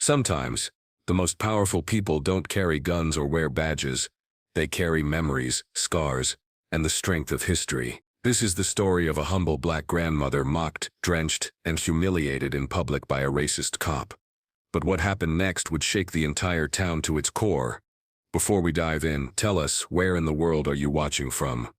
Sometimes, the most powerful people don't carry guns or wear badges. They carry memories, scars, and the strength of history. This is the story of a humble black grandmother mocked, drenched, and humiliated in public by a racist cop. But what happened next would shake the entire town to its core. Before we dive in, tell us, where in the world are you watching from?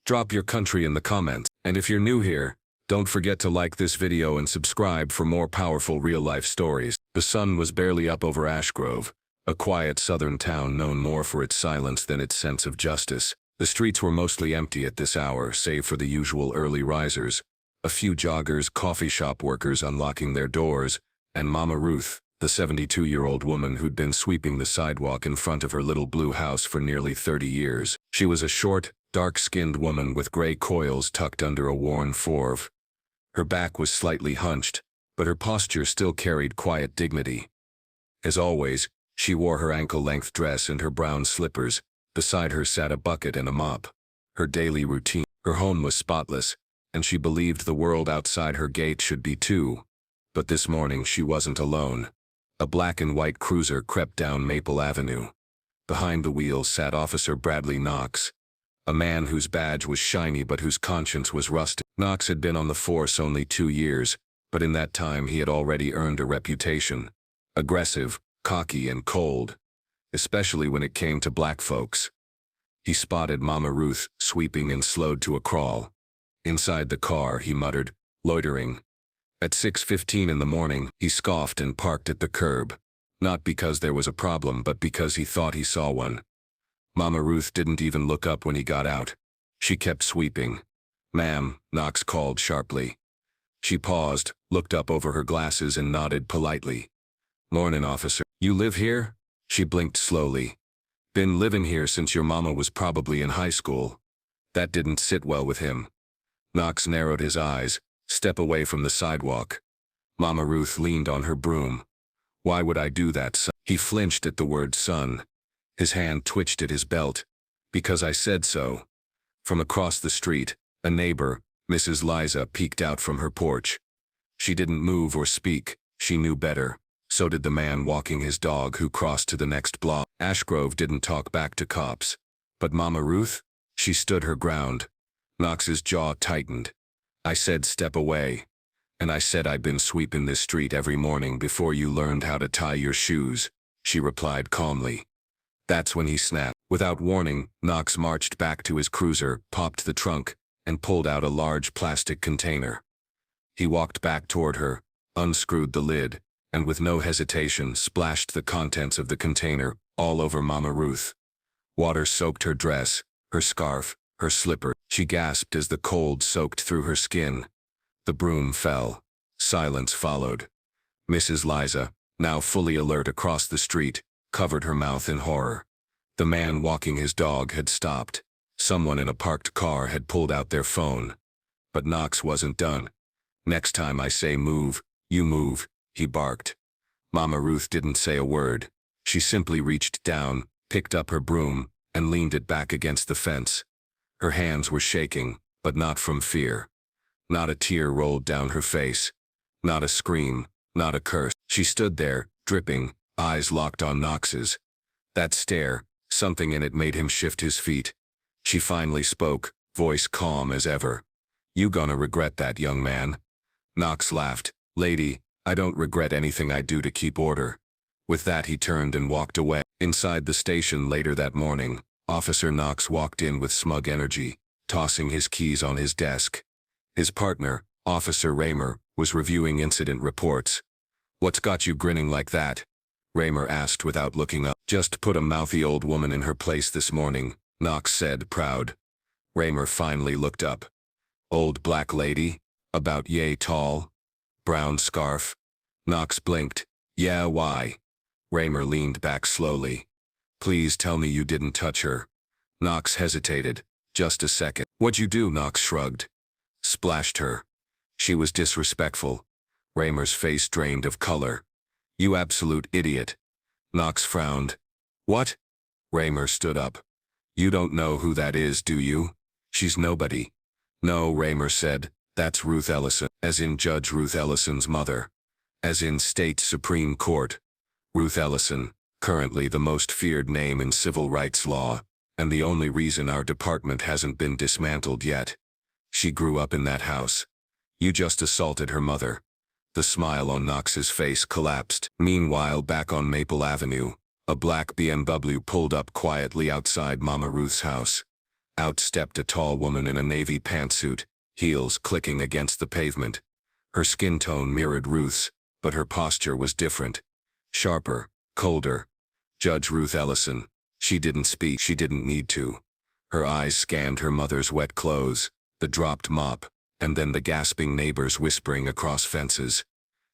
Drop your country in the comments. And if you're new here, don't forget to like this video and subscribe for more powerful real-life stories. The sun was barely up over Ashgrove, a quiet southern town known more for its silence than its sense of justice. The streets were mostly empty at this hour, save for the usual early risers, a few joggers, coffee shop workers unlocking their doors, and Mama Ruth, the 72-year-old woman who'd been sweeping the sidewalk in front of her little blue house for nearly 30 years. She was a short, dark-skinned woman with gray coils tucked under a worn fourve. Her back was slightly hunched, but her posture still carried quiet dignity. As always, she wore her ankle-length dress and her brown slippers. Beside her sat a bucket and a mop. Her daily routine. Her home was spotless, and she believed the world outside her gate should be too. But this morning she wasn't alone. A black and white cruiser crept down Maple Avenue. Behind the wheel sat Officer Bradley Knox, a man whose badge was shiny but whose conscience was rusted. Knox had been on the force only 2 years, but in that time he had already earned a reputation. Aggressive, cocky, and cold, especially when it came to black folks. He spotted Mama Ruth sweeping and slowed to a crawl. Inside the car, he muttered, "Loitering." At 6:15 in the morning, he scoffed and parked at the curb, not because there was a problem but because he thought he saw one. Mama Ruth didn't even look up when he got out. She kept sweeping. "Ma'am," Knox called sharply. She paused, looked up over her glasses and nodded politely. "Mornin', officer. You live here?" She blinked slowly. "Been living here since your mama was probably in high school." That didn't sit well with him. Knox narrowed his eyes, step away from the sidewalk. Mama Ruth leaned on her broom. "Why would I do that, son?" He flinched at the word son. His hand twitched at his belt. "Because I said so." From across the street, a neighbor, Mrs. Liza, peeked out from her porch. She didn't move or speak. She knew better. So did the man walking his dog who crossed to the next block. Ashgrove didn't talk back to cops. But Mama Ruth? She stood her ground. Knox's jaw tightened. "I said step away. And I said I'd been sweeping this street every morning before you learned how to tie your shoes," she replied calmly. That's when he snapped. Without warning, Knox marched back to his cruiser, popped the trunk, and pulled out a large plastic container. He walked back toward her, unscrewed the lid, and with no hesitation splashed the contents of the container all over Mama Ruth. Water soaked her dress, her scarf, her slipper. She gasped as the cold soaked through her skin. The broom fell. Silence followed. Mrs. Liza, now fully alert across the street, covered her mouth in horror. The man walking his dog had stopped. Someone in a parked car had pulled out their phone. But Knox wasn't done. "Next time I say move, you move," he barked. Mama Ruth didn't say a word. She simply reached down, picked up her broom, and leaned it back against the fence. Her hands were shaking, but not from fear. Not a tear rolled down her face. Not a scream, not a curse. She stood there, dripping, eyes locked on Knox's. That stare, something in it made him shift his feet. She finally spoke, voice calm as ever. "You gonna regret that, young man." Knox laughed. "Lady, I don't regret anything I do to keep order." With that he turned and walked away. Inside the station later that morning, Officer Knox walked in with smug energy, tossing his keys on his desk. His partner, Officer Raymer, was reviewing incident reports. "What's got you grinning like that?" Raymer asked without looking up. "Just put a mouthy old woman in her place this morning," Knox said, proud. Raymer finally looked up. "Old black lady? About yay tall? Brown scarf?" Knox blinked. "Yeah, why?" Raymer leaned back slowly. "Please tell me you didn't touch her." Knox hesitated. "Just a second." "What'd you do?" Knox shrugged. "Splashed her. She was disrespectful." Raymer's face drained of color. "You absolute idiot." Knox frowned. "What?" Raymer stood up. "You don't know who that is, do you? She's nobody." "No," Raymer said. "That's Ruth Ellison." "As in Judge Ruth Ellison's mother." "As in State Supreme Court." Ruth Ellison, currently the most feared name in civil rights law, and the only reason our department hasn't been dismantled yet. She grew up in that house. You just assaulted her mother. The smile on Knox's face collapsed. Meanwhile, back on Maple Avenue, a black BMW pulled up quietly outside Mama Ruth's house. Out stepped a tall woman in a navy pantsuit, heels clicking against the pavement. Her skin tone mirrored Ruth's, but her posture was different. Sharper, colder. Judge Ruth Ellison. She didn't speak. She didn't need to. Her eyes scanned her mother's wet clothes, the dropped mop, and then the gasping neighbors whispering across fences.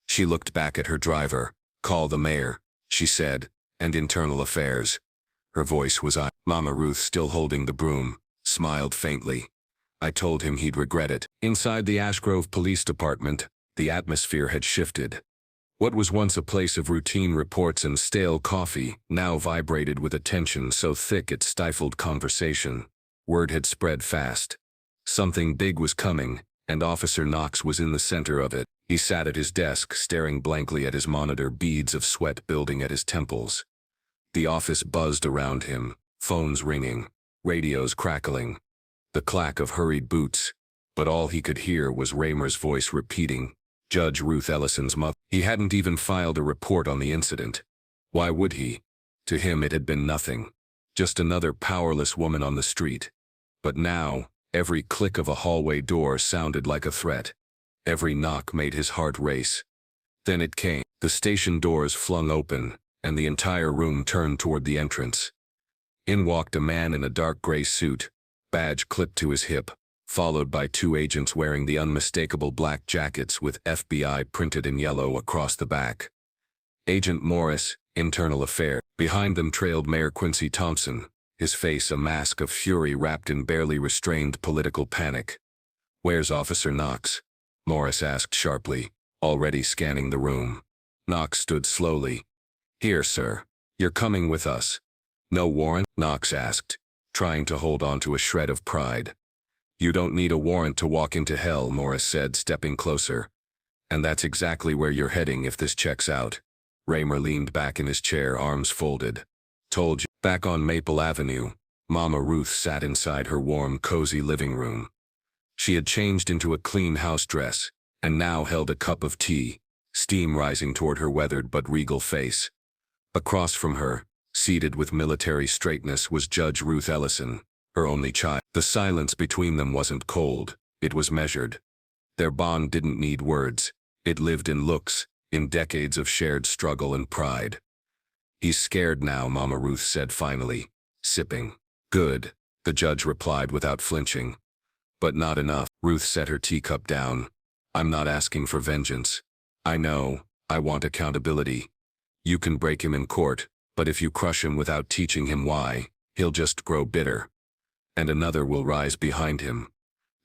She looked back at her driver. Call the mayor, she said, and internal affairs. Her voice was Mama Ruth, still holding the broom, smiled faintly. I told him he'd regret it. Inside the Ashgrove Police Department, the atmosphere had shifted. What was once a place of routine reports and stale coffee now vibrated with a tension so thick it stifled conversation. Word had spread fast. Something big was coming, and Officer Knox was in the center of it. He sat at his desk, staring blankly at his monitor, beads of sweat building at his temples. The office buzzed around him, phones ringing, radios crackling, the clack of hurried boots, but all he could hear was Raymer's voice repeating, Judge Ruth Ellison's mother. He hadn't even filed a report on the incident. Why would he? To him it had been nothing, just another powerless woman on the street. But now, every click of a hallway door sounded like a threat. Every knock made his heart race. Then it came. The station doors flung open, and the entire room turned toward the entrance. In walked a man in a dark gray suit, badge clipped to his hip, followed by two agents wearing the unmistakable black jackets with FBI printed in yellow across the back. Agent Morris, Internal Affairs. Behind them trailed Mayor Quincy Thompson, his face a mask of fury wrapped in barely restrained political panic. Where's Officer Knox? Morris asked sharply, already scanning the room. Knox stood slowly. Here, sir. You're coming with us. No warrant? Knox asked, trying to hold on to a shred of pride. You don't need a warrant to walk into hell, Morris said, stepping closer. And that's exactly where you're heading if this checks out. Raymer leaned back in his chair, arms folded. Told you. Back on Maple Avenue, Mama Ruth sat inside her warm, cozy living room. She had changed into a clean house dress, and now held a cup of tea, steam rising toward her weathered but regal face. Across from her, seated with military straightness, was Judge Ruth Ellison, her only child. The silence between them wasn't cold, it was measured. Their bond didn't need words, it lived in looks, in decades of shared struggle and pride. He's scared now, Mama Ruth said finally, sipping. Good, the judge replied without flinching. But not enough. Ruth set her teacup down. I'm not asking for vengeance. I know, I want accountability. You can break him in court, but if you crush him without teaching him why, he'll just grow bitter. And another will rise behind him.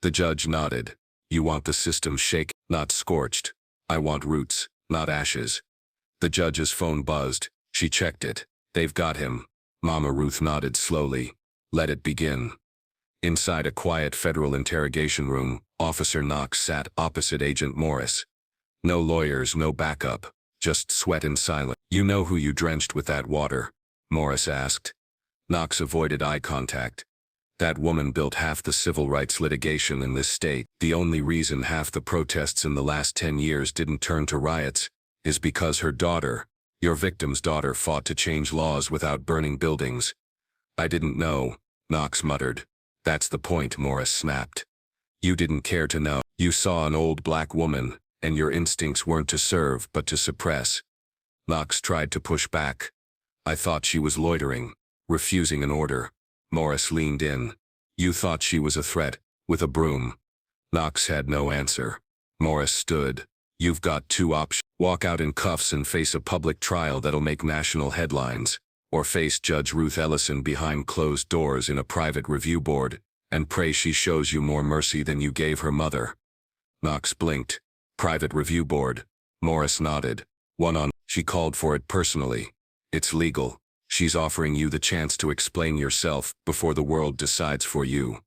The judge nodded. You want the system shaken, not scorched. I want roots, not ashes. The judge's phone buzzed. She checked it. They've got him. Mama Ruth nodded slowly. Let it begin. Inside a quiet federal interrogation room, Officer Knox sat opposite Agent Morris. No lawyers, no backup, just sweat and silence. You know who you drenched with that water? Morris asked. Knox avoided eye contact. That woman built half the civil rights litigation in this state. The only reason half the protests in the last 10 years didn't turn to riots is because her daughter, your victim's daughter, fought to change laws without burning buildings. I didn't know, Knox muttered. That's the point, Morris snapped. You didn't care to know. You saw an old black woman, and your instincts weren't to serve but to suppress. Knox tried to push back. I thought she was loitering, refusing an order. Morris leaned in. You thought she was a threat, with a broom. Knox had no answer. Morris stood. You've got two options. Walk out in cuffs and face a public trial that'll make national headlines, or face Judge Ruth Ellison behind closed doors in a private review board, and pray she shows you more mercy than you gave her mother. Knox blinked. Private review board. Morris nodded. One-on. She called for it personally. It's legal. She's offering you the chance to explain yourself before the world decides for you.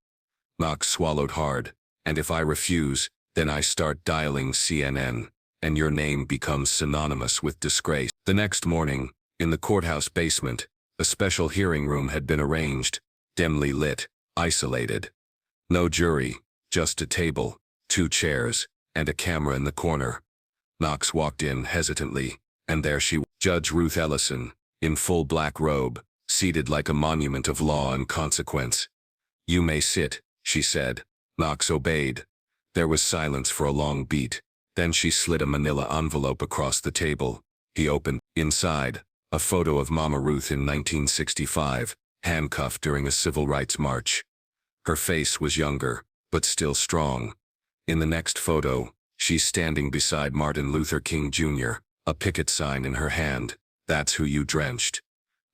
Knox swallowed hard. And if I refuse, then I start dialing CNN, and your name becomes synonymous with disgrace. The next morning, In the courthouse basement, a special hearing room had been arranged, dimly lit, isolated. No jury, just a table, 2 chairs, and a camera in the corner. Knox walked in hesitantly, and there she was, Judge Ruth Ellison, in full black robe, seated like a monument of law and consequence. "You may sit," she said. Knox obeyed. There was silence for a long beat. Then she slid a manila envelope across the table. He opened. Inside, a photo of Mama Ruth in 1965, handcuffed during a civil rights march. Her face was younger, but still strong. In the next photo, she's standing beside Martin Luther King Jr., a picket sign in her hand. "That's who you drenched."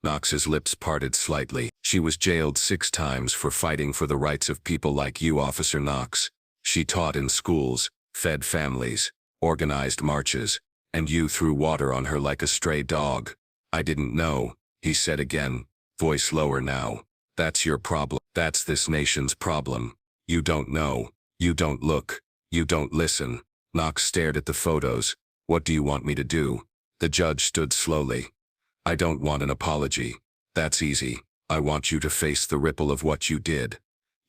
Knox's lips parted slightly. "She was jailed 6 times for fighting for the rights of people like you, Officer Knox. She taught in schools, fed families, organized marches, and you threw water on her like a stray dog." "I didn't know," he said again, voice lower now. "That's your problem. That's this nation's problem. You don't know. You don't look. You don't listen." Knox stared at the photos. "What do you want me to do?" The judge stood slowly. "I don't want an apology. That's easy. I want you to face the ripple of what you did.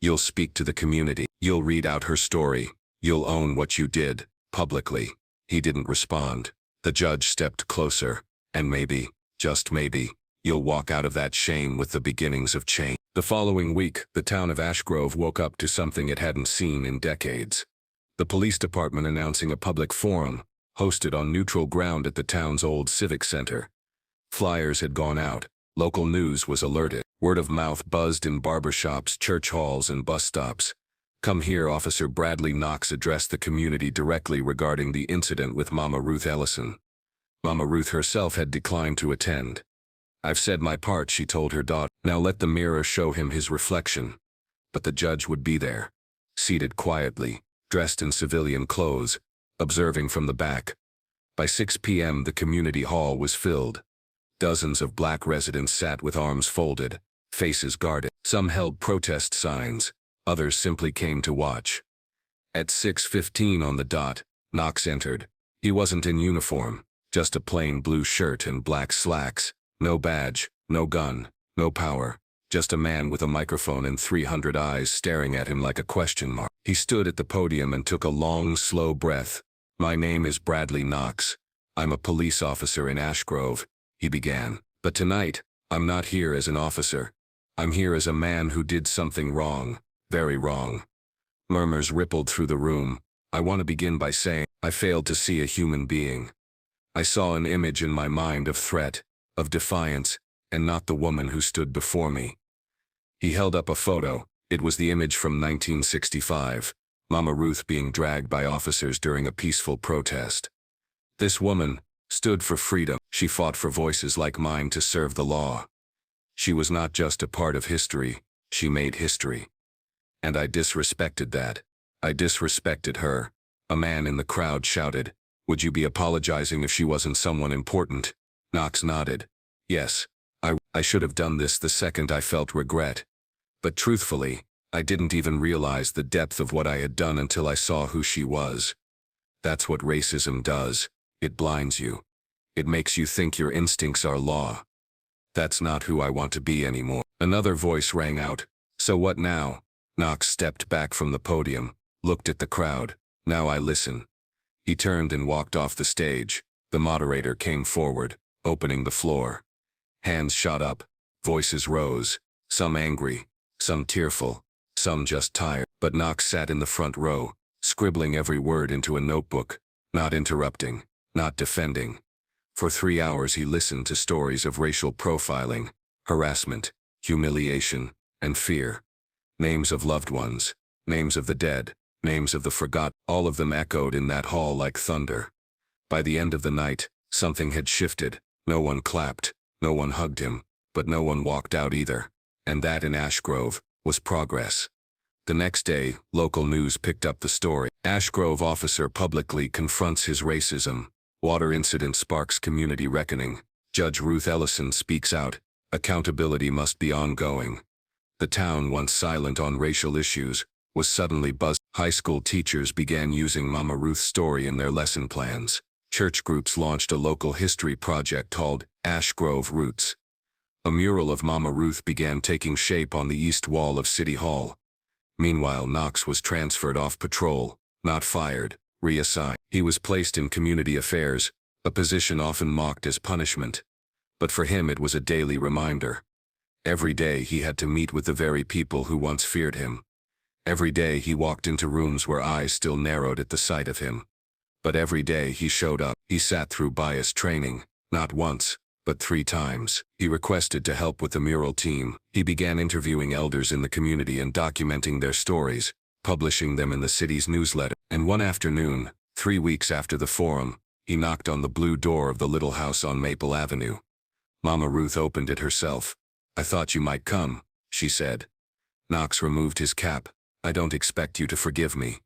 You'll speak to the community. You'll read out her story. You'll own what you did, publicly." He didn't respond. The judge stepped closer. "And maybe, just maybe, you'll walk out of that shame with the beginnings of change." The following week, the town of Ashgrove woke up to something it hadn't seen in decades. The police department announcing a public forum, hosted on neutral ground at the town's old civic center. Flyers had gone out. Local news was alerted. Word of mouth buzzed in barbershops, church halls, and bus stops. "Come here," Officer Bradley Knox addressed the community directly regarding the incident with Mama Ruth Ellison. Mama Ruth herself had declined to attend. "I've said my part," she told her daughter. "Now let the mirror show him his reflection." But the judge would be there, seated quietly, dressed in civilian clothes, observing from the back. By 6 p.m. the community hall was filled. Dozens of black residents sat with arms folded, faces guarded. Some held protest signs, others simply came to watch. At 6:15 on the dot, Knox entered. He wasn't in uniform, just a plain blue shirt and black slacks. No badge, no gun, no power. Just a man with a microphone and 300 eyes staring at him like a question mark. He stood at the podium and took a long, slow breath. "My name is Bradley Knox. I'm a police officer in Ashgrove," he began. "But tonight, I'm not here as an officer. I'm here as a man who did something wrong, very wrong." Murmurs rippled through the room. "I want to begin by saying, I failed to see a human being. I saw an image in my mind of threat, of defiance, and not the woman who stood before me." He held up a photo. It was the image from 1965, Mama Ruth being dragged by officers during a peaceful protest. This woman stood for freedom. She fought for voices like mine to serve the law. She was not just a part of history, she made history. And I disrespected that. I disrespected her. A man in the crowd shouted, "Would you be apologizing if she wasn't someone important?" Knox nodded. "Yes, I should have done this the second I felt regret. But truthfully, I didn't even realize the depth of what I had done until I saw who she was. That's what racism does. It blinds you. It makes you think your instincts are law. That's not who I want to be anymore." Another voice rang out. "So what now?" Knox stepped back from the podium, looked at the crowd. "Now I listen." He turned and walked off the stage. The moderator came forward, opening the floor. Hands shot up, voices rose, some angry, some tearful, some just tired. But Knox sat in the front row, scribbling every word into a notebook, not interrupting, not defending. For 3 hours he listened to stories of racial profiling, harassment, humiliation, and fear. Names of loved ones, names of the dead, names of the forgotten, all of them echoed in that hall like thunder. By the end of the night, something had shifted. No one clapped, no one hugged him, but no one walked out either. And that in Ashgrove was progress. The next day, local news picked up the story. Ashgrove officer publicly confronts his racism. Water incident sparks community reckoning. Judge Ruth Ellison speaks out. Accountability must be ongoing. The town, once silent on racial issues, was suddenly buzzed. High school teachers began using Mama Ruth's story in their lesson plans. Church groups launched a local history project called Ash Grove Roots. A mural of Mama Ruth began taking shape on the east wall of City Hall. Meanwhile, Knox was transferred off patrol, not fired, reassigned. He was placed in community affairs, a position often mocked as punishment. But for him it was a daily reminder. Every day he had to meet with the very people who once feared him. Every day he walked into rooms where eyes still narrowed at the sight of him. But every day he showed up. He sat through bias training, not once, but 3 times. He requested to help with the mural team. He began interviewing elders in the community and documenting their stories, publishing them in the city's newsletter. And one afternoon, 3 weeks after the forum, he knocked on the blue door of the little house on Maple Avenue. Mama Ruth opened it herself. "I thought you might come," she said. Knox removed his cap. "I don't expect you to forgive me."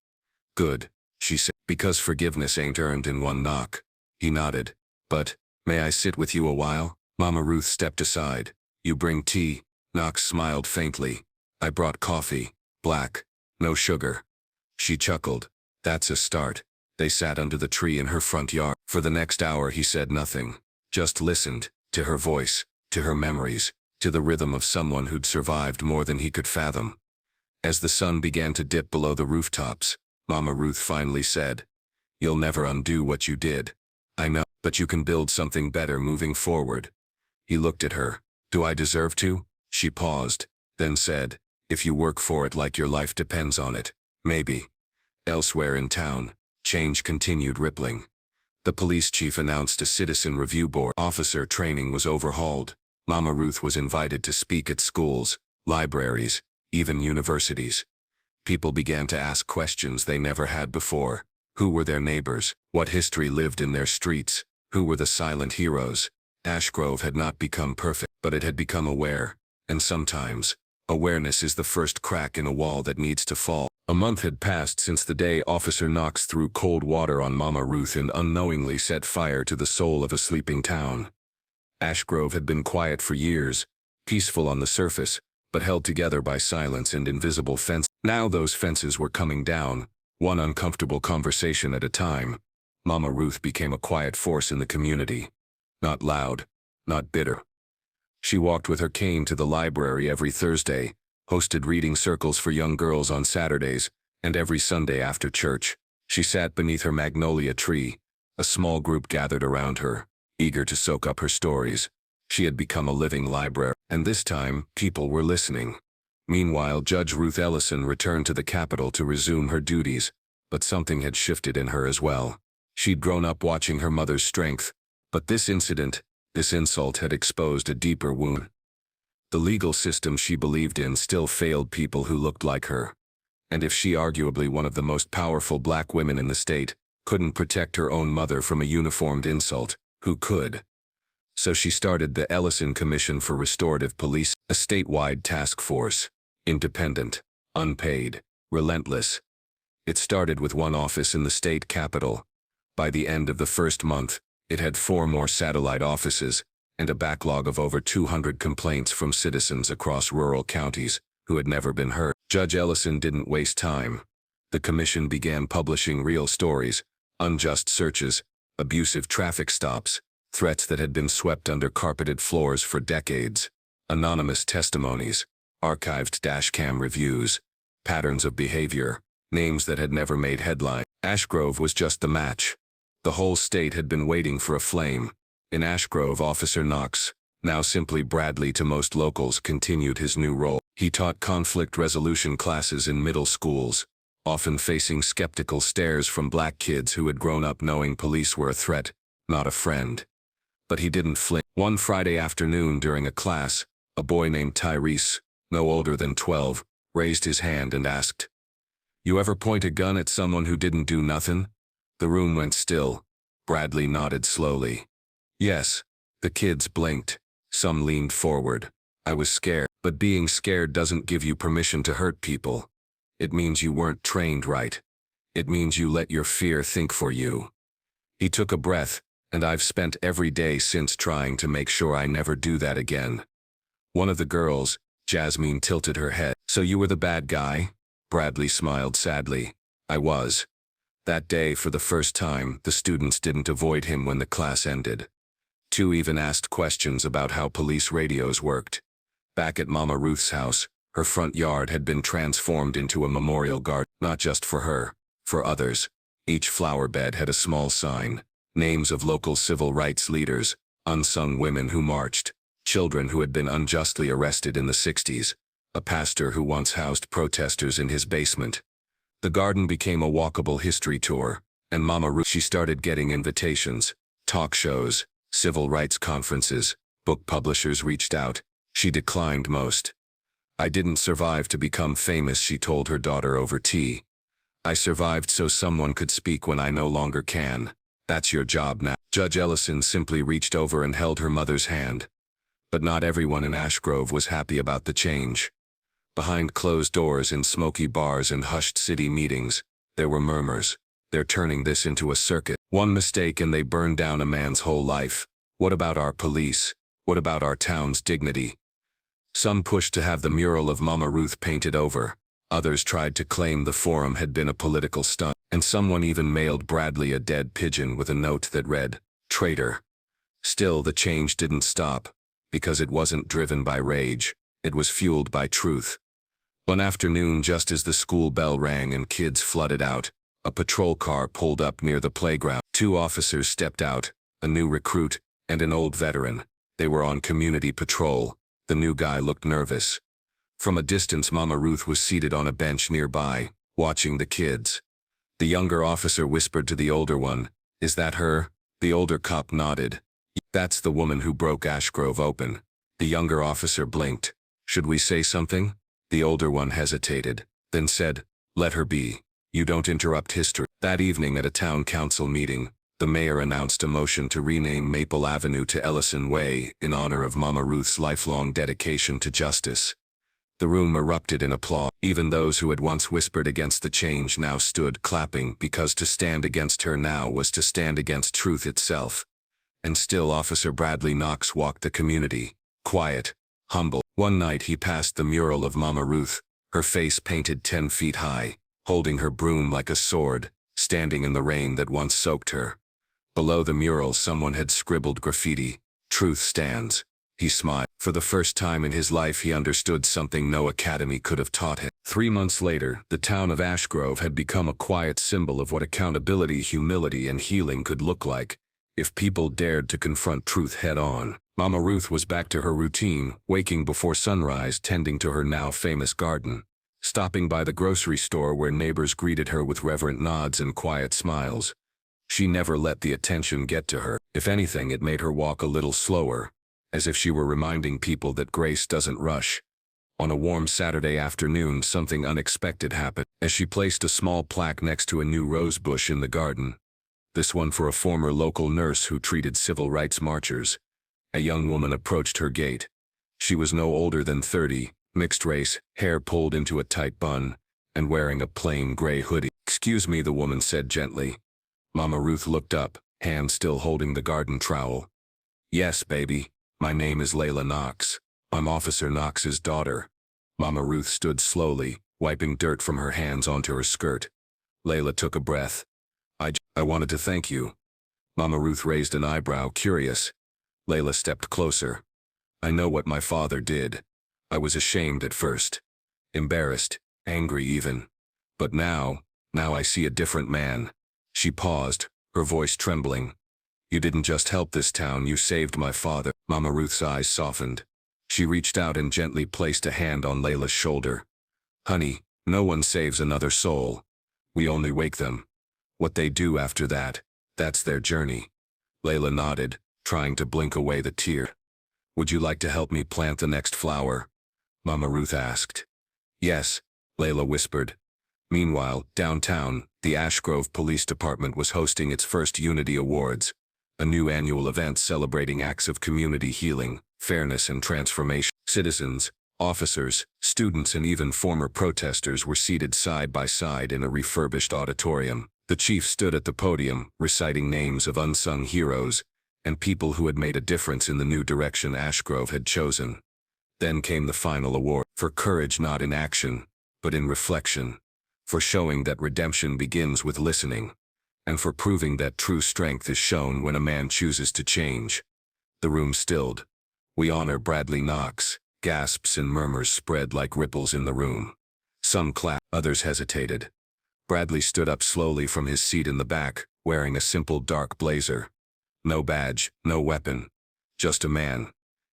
"Good," she said, "because forgiveness ain't earned in one knock." He nodded. "But, may I sit with you a while?" Mama Ruth stepped aside. "You bring tea?" Knox smiled faintly. "I brought coffee. Black. No sugar." She chuckled. "That's a start." They sat under the tree in her front yard. For the next hour he said nothing, just listened, to her voice, to her memories, to the rhythm of someone who'd survived more than he could fathom. As the sun began to dip below the rooftops, Mama Ruth finally said, "You'll never undo what you did. I know, but you can build something better moving forward." He looked at her. "Do I deserve to?" She paused, then said, "If you work for it like your life depends on it, maybe." Elsewhere in town, change continued rippling. The police chief announced a citizen review board. Officer training was overhauled. Mama Ruth was invited to speak at schools, libraries, even universities. People began to ask questions they never had before. Who were their neighbors? What history lived in their streets? Who were the silent heroes? Ash Grove had not become perfect, but it had become aware. And sometimes, awareness is the first crack in a wall that needs to fall. A month had passed since the day Officer Knox threw cold water on Mama Ruth and unknowingly set fire to the soul of a sleeping town. Ash Grove had been quiet for years, peaceful on the surface, but held together by silence and invisible fences. Now those fences were coming down, one uncomfortable conversation at a time. Mama Ruth became a quiet force in the community. Not loud, not bitter. She walked with her cane to the library every Thursday, hosted reading circles for young girls on Saturdays, and every Sunday after church, she sat beneath her magnolia tree. A small group gathered around her, eager to soak up her stories. She had become a living library, and this time, people were listening. Meanwhile, Judge Ruth Ellison returned to the Capitol to resume her duties, but something had shifted in her as well. She'd grown up watching her mother's strength, but this incident, this insult had exposed a deeper wound. The legal system she believed in still failed people who looked like her. And if she, arguably one of the most powerful black women in the state, couldn't protect her own mother from a uniformed insult, who could? So she started the Ellison Commission for Restorative Police, a statewide task force. Independent, unpaid, relentless. It started with one office in the state capitol. By the end of the first month, it had 4 more satellite offices, and a backlog of over 200 complaints from citizens across rural counties who had never been heard. Judge Ellison didn't waste time. The commission began publishing real stories, unjust searches, abusive traffic stops, threats that had been swept under carpeted floors for decades, anonymous testimonies, archived dashcam reviews, patterns of behavior, names that had never made headlines. Ash Grove was just the match. The whole state had been waiting for a flame. In Ash Grove, Officer Knox, now simply Bradley to most locals, continued his new role. He taught conflict resolution classes in middle schools, often facing skeptical stares from black kids who had grown up knowing police were a threat, not a friend. But he didn't flinch. One Friday afternoon during a class, a boy named Tyrese, no older than 12, raised his hand and asked, "You ever point a gun at someone who didn't do nothing?" The room went still. Bradley nodded slowly. "Yes." The kids blinked. Some leaned forward. "I was scared." But being scared doesn't give you permission to hurt people. It means you weren't trained right. It means you let your fear think for you. He took a breath, and I've spent every day since trying to make sure I never do that again. One of the girls, Jasmine, tilted her head. "So you were the bad guy?" Bradley smiled sadly. "I was." That day, for the first time, the students didn't avoid him when the class ended. Two even asked questions about how police radios worked. Back at Mama Ruth's house, her front yard had been transformed into a memorial garden, not just for her, for others. Each flower bed had a small sign, names of local civil rights leaders, unsung women who marched, children who had been unjustly arrested in the 60s, a pastor who once housed protesters in his basement. The garden became a walkable history tour, and Mama Ruth, she started getting invitations, talk shows, civil rights conferences, book publishers reached out. She declined most. "I didn't survive to become famous," she told her daughter over tea. "I survived so someone could speak when I no longer can. That's your job now." Judge Ellison simply reached over and held her mother's hand. But not everyone in Ashgrove was happy about the change. Behind closed doors in smoky bars and hushed city meetings, there were murmurs. "They're turning this into a circuit. One mistake and they burn down a man's whole life. What about our police? What about our town's dignity?" Some pushed to have the mural of Mama Ruth painted over. Others tried to claim the forum had been a political stunt, and someone even mailed Bradley a dead pigeon with a note that read, "Traitor." Still, the change didn't stop, because it wasn't driven by rage. It was fueled by truth. One afternoon, just as the school bell rang and kids flooded out, a patrol car pulled up near the playground. Two officers stepped out, a new recruit and an old veteran. They were on community patrol. The new guy looked nervous. From a distance, Mama Ruth was seated on a bench nearby, watching the kids. The younger officer whispered to the older one, "Is that her?" The older cop nodded. "That's the woman who broke Ashgrove open." The younger officer blinked. "Should we say something?" The older one hesitated, then said, "Let her be. You don't interrupt history." That evening at a town council meeting, the mayor announced a motion to rename Maple Avenue to Ellison Way in honor of Mama Ruth's lifelong dedication to justice. The room erupted in applause. Even those who had once whispered against the change now stood clapping, because to stand against her now was to stand against truth itself. And still Officer Bradley Knox walked the community, quiet, humble. One night he passed the mural of Mama Ruth, her face painted 10 feet high, holding her broom like a sword, standing in the rain that once soaked her. Below the mural someone had scribbled graffiti, "Truth stands." He smiled. For the first time in his life he understood something no academy could have taught him. 3 months later, the town of Ashgrove had become a quiet symbol of what accountability, humility, and healing could look like, if people dared to confront truth head-on. Mama Ruth was back to her routine, waking before sunrise, tending to her now famous garden, stopping by the grocery store where neighbors greeted her with reverent nods and quiet smiles. She never let the attention get to her. If anything, it made her walk a little slower, as if she were reminding people that grace doesn't rush. On a warm Saturday afternoon, something unexpected happened. As she placed a small plaque next to a new rose bush in the garden, this one for a former local nurse who treated civil rights marchers, a young woman approached her gate. She was no older than 30, mixed race, hair pulled into a tight bun, and wearing a plain gray hoodie. "Excuse me," the woman said gently. Mama Ruth looked up, hand still holding the garden trowel. "Yes, baby. My name is Layla Knox. I'm Officer Knox's daughter." Mama Ruth stood slowly, wiping dirt from her hands onto her skirt. Layla took a breath. I wanted to thank you." Mama Ruth raised an eyebrow, curious. Layla stepped closer. "I know what my father did. I was ashamed at first. Embarrassed, angry even. But now I see a different man." She paused, her voice trembling. "You didn't just help this town, you saved my father." Mama Ruth's eyes softened. She reached out and gently placed a hand on Layla's shoulder. "Honey, no one saves another soul. We only wake them. What they do after that, that's their journey." Layla nodded, trying to blink away the tear. "Would you like to help me plant the next flower?" Mama Ruth asked. "Yes," Layla whispered. Meanwhile, downtown, the Ashgrove Police Department was hosting its first Unity Awards, a new annual event celebrating acts of community healing, fairness, and transformation. Citizens, officers, students, and even former protesters were seated side by side in a refurbished auditorium. The chief stood at the podium, reciting names of unsung heroes and people who had made a difference in the new direction Ashgrove had chosen. Then came the final award, for courage not in action, but in reflection, for showing that redemption begins with listening, and for proving that true strength is shown when a man chooses to change. The room stilled. "We honor Bradley Knox." Gasps and murmurs spread like ripples in the room. Some clapped, others hesitated. Bradley stood up slowly from his seat in the back, wearing a simple dark blazer. No badge, no weapon. Just a man.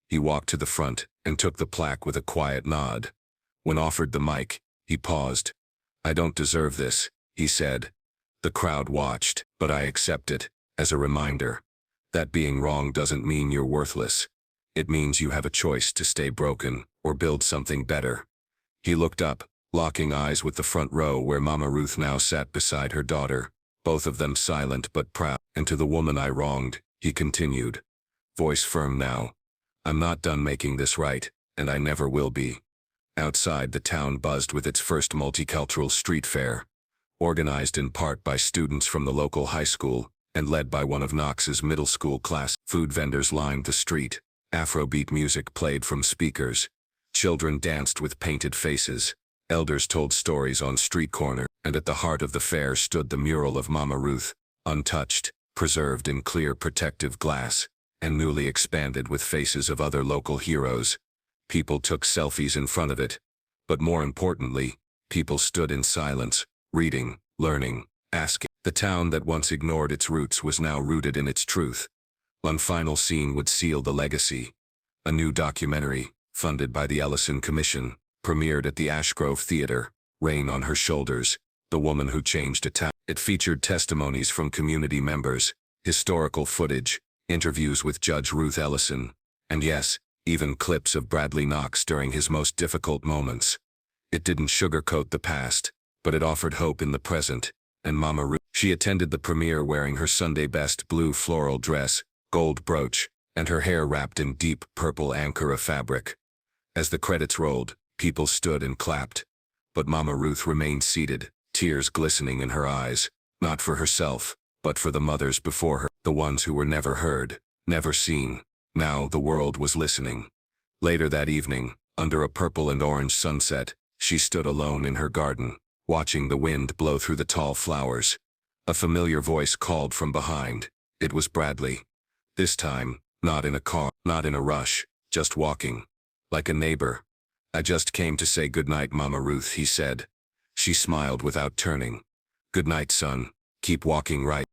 He walked to the front and took the plaque with a quiet nod. When offered the mic, he paused. "I don't deserve this," he said. The crowd watched, "But I accept it, as a reminder. That being wrong doesn't mean you're worthless. It means you have a choice to stay broken or build something better." He looked up, locking eyes with the front row where Mama Ruth now sat beside her daughter, both of them silent but proud. "And to the woman I wronged," he continued, voice firm now, "I'm not done making this right, and I never will be." Outside, the town buzzed with its first multicultural street fair. Organized in part by students from the local high school and led by one of Knox's middle school class, food vendors lined the street. Afrobeat music played from speakers. Children danced with painted faces. Elders told stories on street corners, and at the heart of the fair stood the mural of Mama Ruth, untouched, preserved in clear protective glass, and newly expanded with faces of other local heroes. People took selfies in front of it. But more importantly, people stood in silence, reading, learning, asking. The town that once ignored its roots was now rooted in its truth. One final scene would seal the legacy. A new documentary, funded by the Ellison Commission, premiered at the Ashgrove Theater, Rain on Her Shoulders, The Woman Who Changed a Town. It featured testimonies from community members, historical footage, interviews with Judge Ruth Ellison, and yes, even clips of Bradley Knox during his most difficult moments. It didn't sugarcoat the past, but it offered hope in the present, and Mama Ruth. She attended the premiere wearing her Sunday best blue floral dress, gold brooch, and her hair wrapped in deep purple Ankara fabric. As the credits rolled, people stood and clapped. But Mama Ruth remained seated, tears glistening in her eyes, not for herself, but for the mothers before her, the ones who were never heard, never seen. Now the world was listening. Later that evening, under a purple and orange sunset, she stood alone in her garden, watching the wind blow through the tall flowers. A familiar voice called from behind. It was Bradley. This time, not in a car, not in a rush, just walking. Like a neighbor. "I just came to say goodnight, Mama Ruth," he said. She smiled without turning. "Good night, son. Keep walking right."